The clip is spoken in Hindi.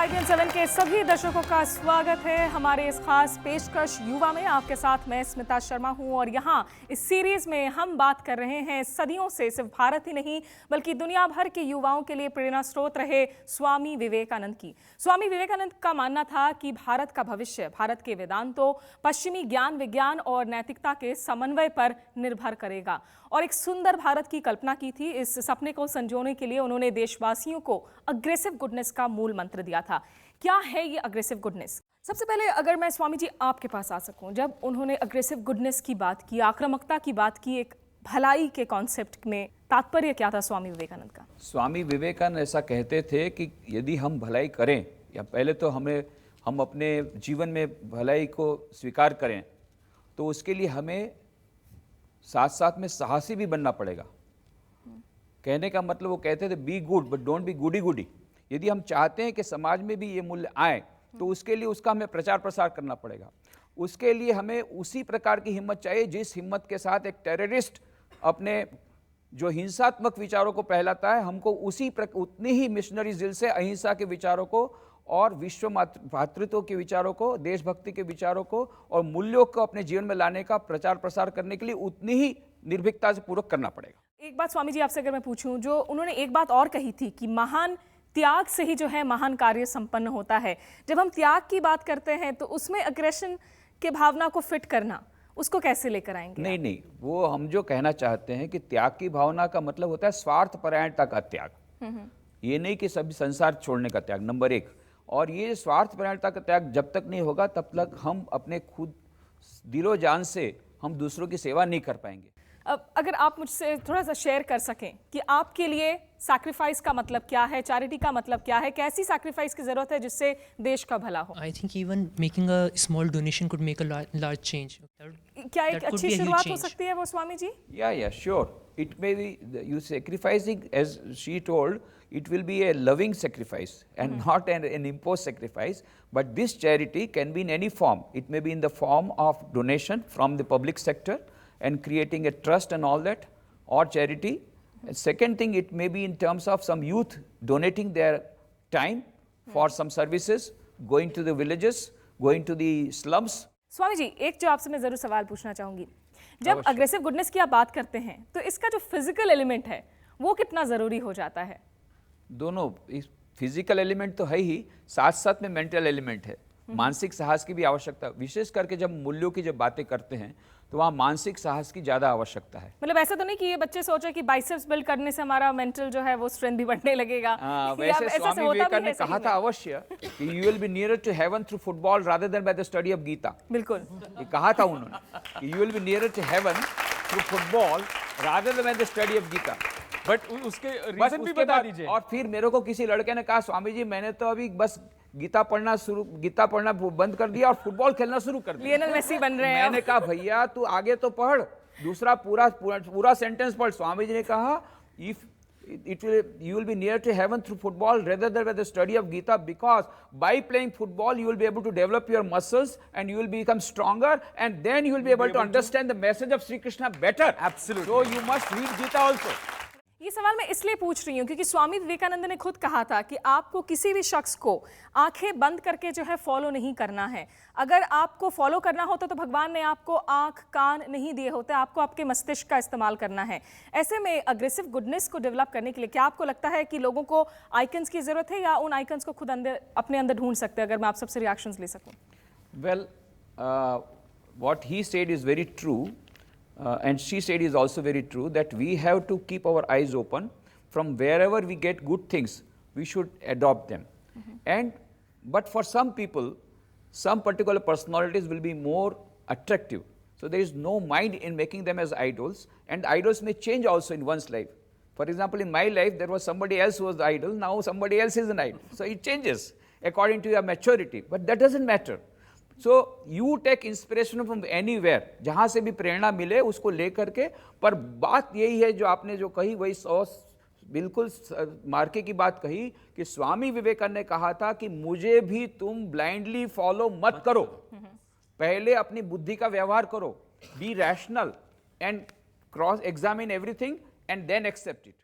IPN7 के सभी दर्शकों का स्वागत है हमारे इस खास पेशकश युवा में। आपके साथ मैं स्मिता शर्मा हूं और यहाँ इस सीरीज में हम बात कर रहे हैं सदियों से सिर्फ भारत ही नहीं बल्कि दुनिया भर के युवाओं के लिए प्रेरणा स्रोत रहे स्वामी विवेकानंद की। स्वामी विवेकानंद का मानना था कि भारत का भविष्य भारत के वेदांतों, पश्चिमी ज्ञान विज्ञान और नैतिकता के समन्वय पर निर्भर करेगा और एक सुंदर भारत की कल्पना की थी। इस सपने को संजोने के लिए उन्होंने देशवासियों को अग्रेसिव गुडनेस का मूल मंत्र दिया था। क्या है ये अग्रेसिव गुडनेस? सबसे पहले अगर मैं स्वामी जी आपके पास आ सकूं, जब उन्होंने अग्रेसिव गुडनेस की बात की, आक्रामकता की बात की, एक भलाई के कॉन्सेप्ट में तात्पर्य क्या था स्वामी विवेकानंद का? स्वामी विवेकानंद ऐसा कहते थे कि यदि हम भलाई करें या पहले तो हम अपने जीवन में भलाई को स्वीकार करें तो उसके लिए हमें साथ साथ में साहसी भी बनना पड़ेगा। कहने का मतलब वो कहते थे be good but don't be goody goody. यदि हम चाहते हैं कि समाज में भी ये मूल्य आए तो उसके लिए उसका हमें प्रचार प्रसार करना पड़ेगा। उसके लिए हमें उसी प्रकार की हिम्मत चाहिए जिस हिम्मत के साथ एक टेररिस्ट अपने जो हिंसात्मक विचारों को फैलाता है, हमको उतनी ही मिशनरी दिल से अहिंसा के विचारों को और विश्व भातृत्व के विचारों को, देशभक्ति के विचारों को और मूल्यों को अपने जीवन में लाने का प्रचार प्रसार करने के लिए उतनी ही निर्भीकता से पूर्वक करना पड़ेगा। एक बात स्वामी जी आपसे अगर मैं पूछूं, जो उन्होंने एक बात और कही थी कि महान त्याग से ही जो है महान कार्य संपन्न होता है। जब हम त्याग की बात करते हैं तो उसमें अग्रेशन के भावना को फिट करना, उसको कैसे लेकर आएंगे? नहीं, वो हम जो कहना चाहते हैं कि त्याग की भावना का मतलब होता है स्वार्थ परायणता का त्याग। ये नहीं कि सभी संसार छोड़ने का त्याग, नंबर एक। और ये स्वार्थ परायणता का त्याग जब तक नहीं होगा तब तक हम अपने खुद दिलो जान से हम दूसरों की सेवा नहीं कर पाएंगे। अब अगर आप मुझसे थोड़ा सा शेयर कर सकें कि आपके लिए सैक्रिफाइस का मतलब क्या है, चैरिटी का मतलब क्या है, कैसी सैक्रिफाइस की जरूरत है जिससे देश का भला हो? I think even making a small donation could make a large change. क्या एक अच्छी शुरुआत हो सकती है वो Swami ji? Yeah, sure. It may be you sacrificing, as she told, it will be a loving sacrifice and not an imposed sacrifice. But this charity can be in any form. It may be in the form of donation from the public sector and creating a trust and all that, or charity. And second thing, it may be in terms of some youth donating their time for some services, going to the villages, going to the slums. Swami ji एक जो आपसे मैं जरूर सवाल पूछना चाहूंगी, जब अग्रेसिव गुडनेस की आप बात करते हैं तो इसका जो फिजिकल एलिमेंट है वो कितना जरूरी हो जाता है? दोनों, फिजिकल एलिमेंट तो है ही, साथ साथ में मेंटल एलिमेंट है। मानसिक साहस की भी आवश्यकता, विशेष करके जब मूल्यों की जब बातें करते हैं तो वहाँ मानसिक साहस की ज्यादा आवश्यकता है। मतलब ऐसा तो नहीं कि ये बच्चे सोचे कि बाइसेप्स बिल्ड करने से हमारा मेंटल जो है वो स्ट्रेंथ भी बढ़ने लगेगा। वैसे स्वामी विवेकानंद ने कहा था अवश्य कि you will be nearer to heaven through football rather than by the study of Gita. बिल्कुल, ये कहा था उन्होंने कि you will be nearer to heaven through football rather than by the study of Gita. But उसके रीजन भी बता दीजिए। और फिर मेरे को किसी लड़के ने कहा, स्वामी जी मैंने तो अभी बस गीता पढ़ना बंद कर दिया और फुटबॉल खेलना शुरू कर दिया, लियोनेल मेसी बन रहे हैं। मैंने कहा भैया तू आगे तो पढ़, दूसरा पूरा सेंटेंस पढ़। स्वामी जी ने कहा if you will be near to heaven through football rather than by the study of Gita, because by playing football you will be able to develop your muscles and you will become stronger and then you will be able to understand the message of Sri Krishna better. Absolutely. So you must read Gita also. ये सवाल मैं इसलिए पूछ रही हूँ क्योंकि स्वामी विवेकानंद ने खुद कहा था कि आपको किसी भी शख्स को आंखें बंद करके जो है फॉलो नहीं करना है। अगर आपको फॉलो करना होता तो भगवान ने आपको आंख कान नहीं दिए होते, आपको आपके मस्तिष्क का इस्तेमाल करना है। ऐसे में अग्रेसिव गुडनेस को डेवलप करने के लिए क्या आपको लगता है कि लोगों को आइकन्स की जरूरत है या उन आइकन्स को खुद अपने अंदर ढूंढ सकते हैं? अगर मैं आप सबसे रिएक्शंस ले सकूं। Well, what he said is very true. And she said is also very true, that we have to keep our eyes open. From wherever we get good things, we should adopt them. But for some people, some particular personalities will be more attractive. So there is no mind in making them as idols, and idols may change also in one's life. For example, in my life, there was somebody else who was the idol. Now somebody else is an idol. So it changes according to your maturity, but that doesn't matter. So you take inspiration from anywhere, जहाँ से भी प्रेरणा मिले उसको लेकर के। पर बात यही है जो आपने जो कही वही बिल्कुल मार्के की बात कही कि स्वामी विवेकानंद ने कहा था कि मुझे भी तुम ब्लाइंडली फॉलो मत करो, पहले अपनी बुद्धि का व्यवहार करो, be rational and cross examine everything and then accept it.